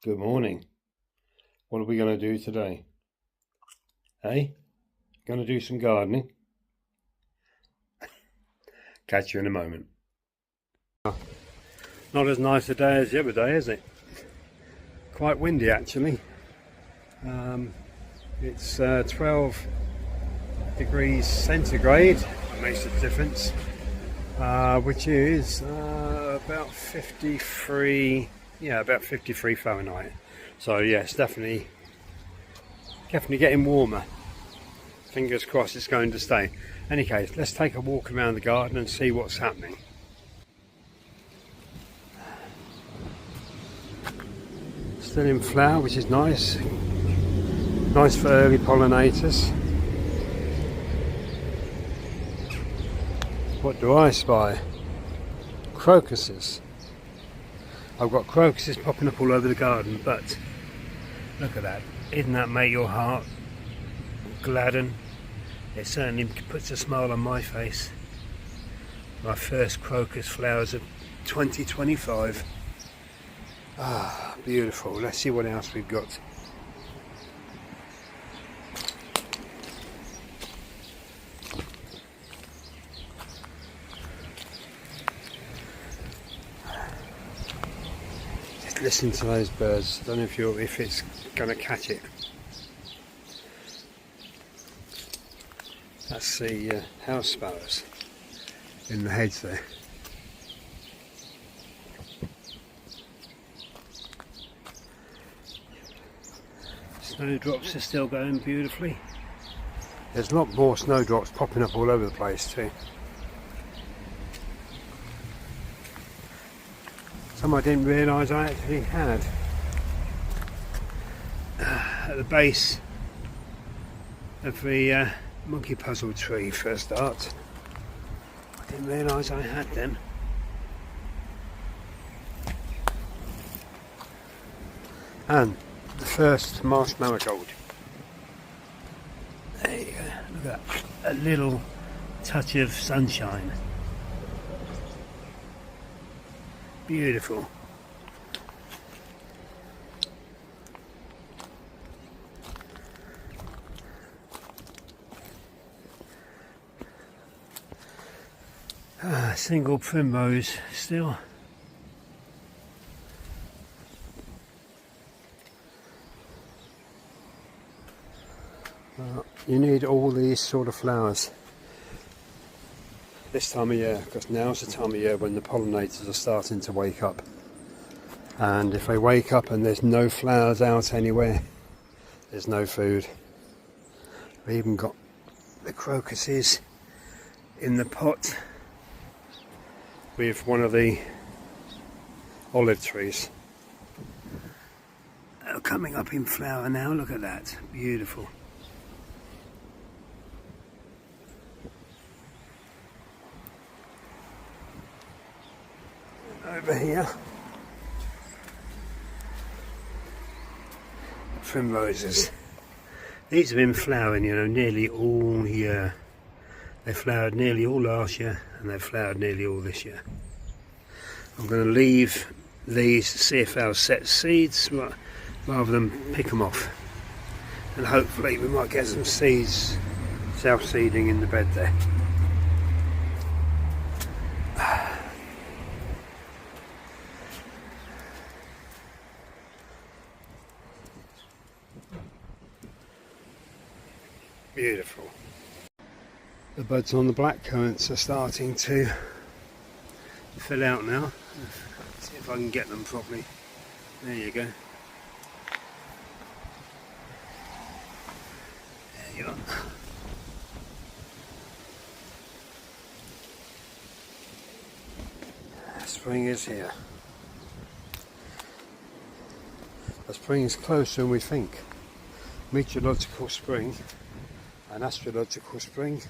Good morning. What are we going to do today? Hey? Going to do some gardening? Catch you in a moment. Not as nice a day as the other day, is it? Quite windy actually. It's 12 degrees centigrade. That makes a difference. Which is about 53. Yeah, about 53 Fahrenheit. So yes, definitely getting warmer. Fingers crossed it's going to stay. Any case, let's take a walk around the garden and see what's happening. Still in flower, which is nice. Nice for early pollinators. What do I spy? Crocuses. I've got crocuses popping up all over the garden, but look at that. Isn't that make your heart gladden? It certainly puts a smile on my face. My first crocus flowers of 2025. Ah, beautiful. Let's see what else we've got. Just listen to those birds. I don't know if it's going to catch it. That's the house sparrows in the hedge there. Snowdrops are still going beautifully. There's a lot more snowdrops popping up all over the place too. Some I didn't realise I actually had. At the base of the monkey puzzle tree for a start. I didn't realise I had them. And the first marsh marigold. There you go, look at that. A little touch of sunshine. Beautiful. Single primrose still. You need all these sort of flowers this time of year, because now's the time of year when the pollinators are starting to wake up. And if they wake up and there's no flowers out anywhere, there's no food. We even got the crocuses in the pot with one of the olive trees. They're coming up in flower now, look at that, beautiful. Over here, primroses. These have been flowering, you know, nearly all year. They flowered nearly all last year and they've flowered nearly all this year. I'm going to leave these to see if they'll set seeds rather than pick them off. And hopefully we might get some seeds self-seeding in the bed there. Beautiful. The buds on the blackcurrants are starting to fill out now. Let's see if I can get them properly. There you go. There you are. Spring is here. The spring is closer than we think. Meteorological spring and astrological spring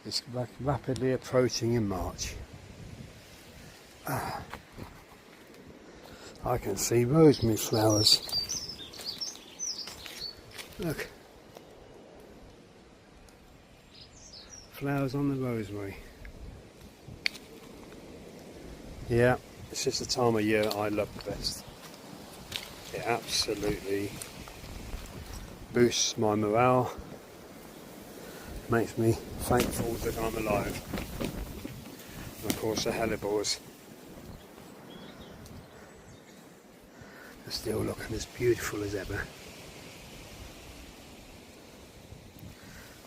is rapidly approaching in March. I can see rosemary flowers. Look. Flowers on the rosemary. Yeah, this is the time of year I love the best. It absolutely boosts my morale, makes me thankful that I'm alive. And of course the hellebores are still looking as beautiful as ever.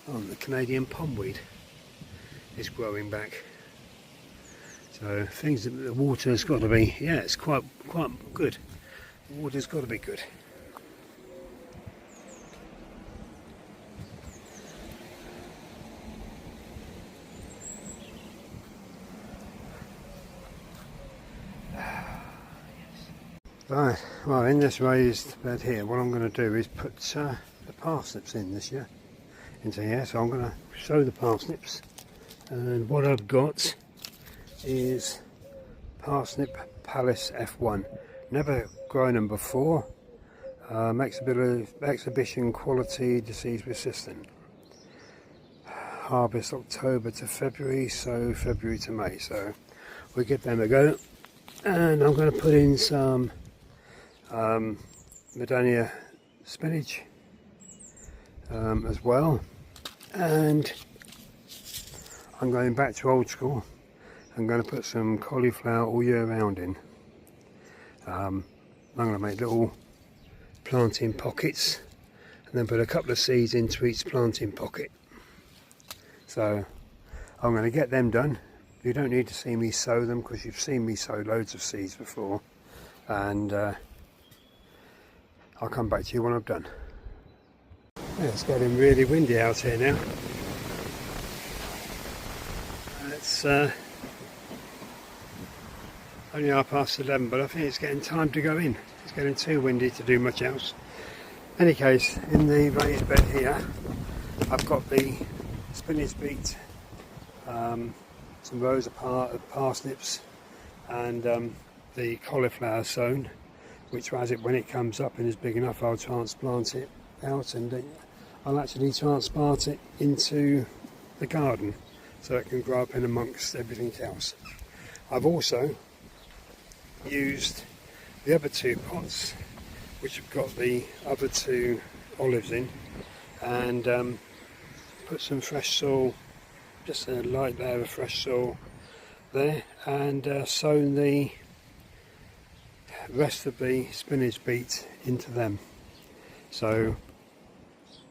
The Canadian pondweed is growing back. So things, the water's got to be, yeah, it's quite good. The water's got to be good. Right, well, in this raised bed here, what I'm going to do is put the parsnips in this year, into here. So I'm going to sow the parsnips, and what I've got is parsnip Palace F1. Never grown them before. Makes a bit of exhibition quality, disease resistant. Harvest October to February, so February to May. So we'll give them a go, and I'm going to put in some Medania spinach as well, and I'm going back to old school. I'm going to put some cauliflower all year round in. I'm going to make little planting pockets and then put a couple of seeds into each planting pocket. So I'm going to get them done. You don't need to see me sow them because you've seen me sow loads of seeds before, and I'll come back to you when I've done. Yeah, it's getting really windy out here now. It's only 11:30, but I think it's getting time to go in. It's getting too windy to do much else. Any case, in the raised bed here, I've got the spinach beet, some rows of parsnips, and the cauliflower sown, which when it comes up and is big enough, I'll transplant it out, and I'll actually transplant it into the garden so it can grow up in amongst everything else. I've also used the other two pots, which have got the other two olives in, and put some fresh soil, just a light layer of fresh soil there, and sown the rest of the spinach beet into them. So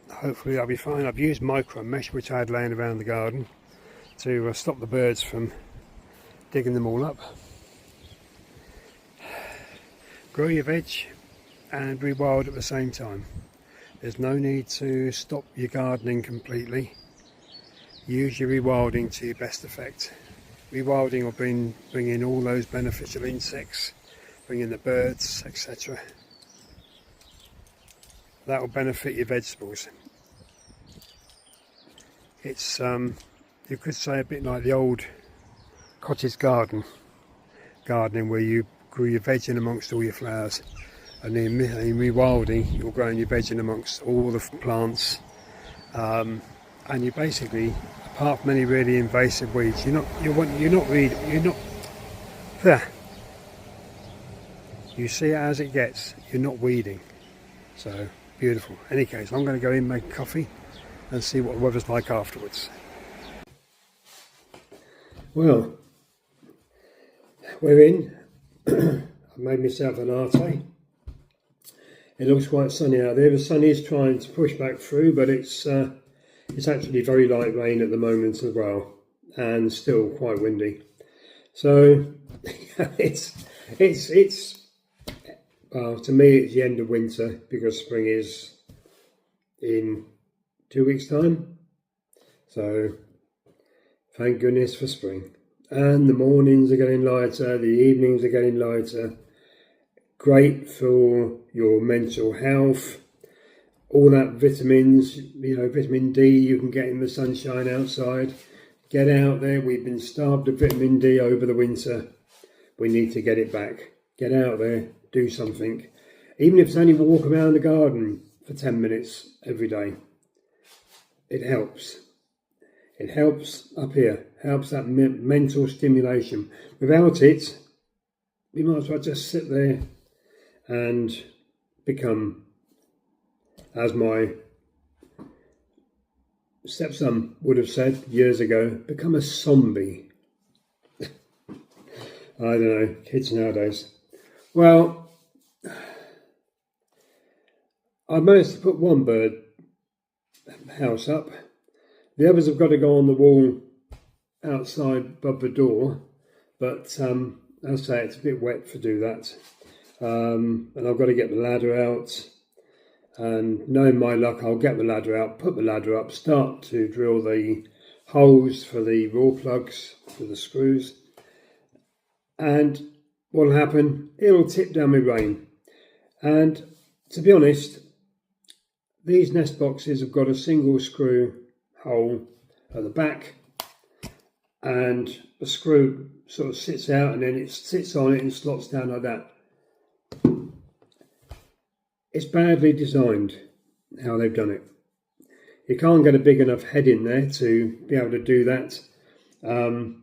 hopefully that'll be fine. I've used micro mesh, which I had laying around the garden, to stop the birds from digging them all up. Grow your veg and rewild at the same time. There's no need to stop your gardening completely. Use your rewilding to your best effect. Rewilding will bring in all those beneficial insects, bring in the birds, etc. That will benefit your vegetables. It's you could say a bit like the old cottage gardening, where you grew your veg in amongst all your flowers, and in rewilding you're growing your veg in amongst all the plants, and you basically, apart from any really invasive weeds, you see it as it gets, you're not weeding. So beautiful. Any case, I'm going to go in, make coffee, and see what the weather's like afterwards. Well, we're in. I've made myself an latte. It looks quite sunny out there. The sun is trying to push back through, but it's actually very light rain at the moment as well, and still quite windy. So it's well, to me it's the end of winter, because spring is in 2 weeks' time. So thank goodness for spring. And the mornings are getting lighter, the evenings are getting lighter. Great for your mental health. All that vitamins, vitamin D you can get in the sunshine outside. Get out there. We've been starved of vitamin D over the winter. We need to get it back. Get out there, do something. Even if it's only walk around the garden for 10 minutes every day. It helps. It helps up here, helps that mental stimulation. Without it, we might as well just sit there and become, as my stepson would have said years ago, become a zombie. I don't know, kids nowadays. Well, I managed to put one bird house up. The others have got to go on the wall outside above the door, but as I say, it's a bit wet to do that. And I've got to get the ladder out, and knowing my luck, I'll get the ladder out, put the ladder up, start to drill the holes for the raw plugs for the screws, and what'll happen, it'll tip down my rain. And to be honest, these nest boxes have got a single screw hole at the back, and the screw sort of sits out and then it sits on it and slots down like that. It's badly designed how they've done it. You can't get a big enough head in there to be able to do that, and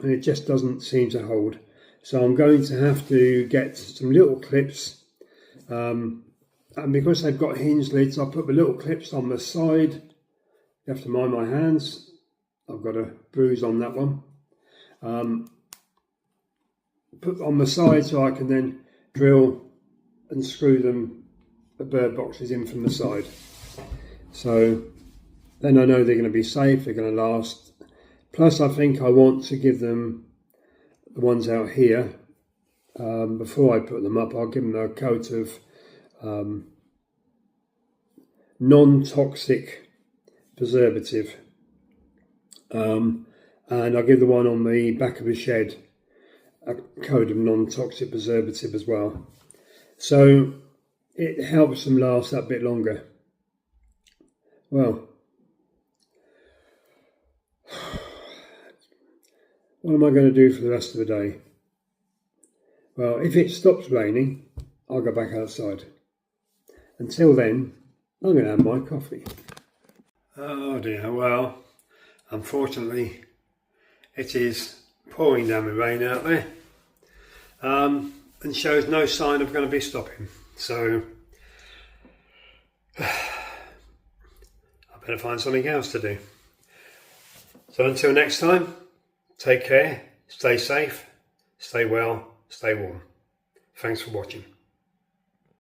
it just doesn't seem to hold. So I'm going to have to get some little clips, and because they've got hinge lids, I'll put the little clips on the side. You have to mind my hands, I've got a bruise on that one. Put on the side so I can then drill and screw the bird boxes in from the side. So then I know they're going to be safe, they're going to last. Plus I think I want to give them, the ones out here, before I put them up, I'll give them a coat of non-toxic preservative, and I'll give the one on the back of the shed a coat of non-toxic preservative as well, so it helps them last that bit longer. Well, what am I going to do for the rest of the day? Well, if it stops raining, I'll go back outside. Until then, I'm going to have my coffee. Oh dear, well, unfortunately, it is pouring down the rain out there, and shows no sign of going to be stopping. So, I better find something else to do. So until next time, take care, stay safe, stay well, stay warm. Thanks for watching.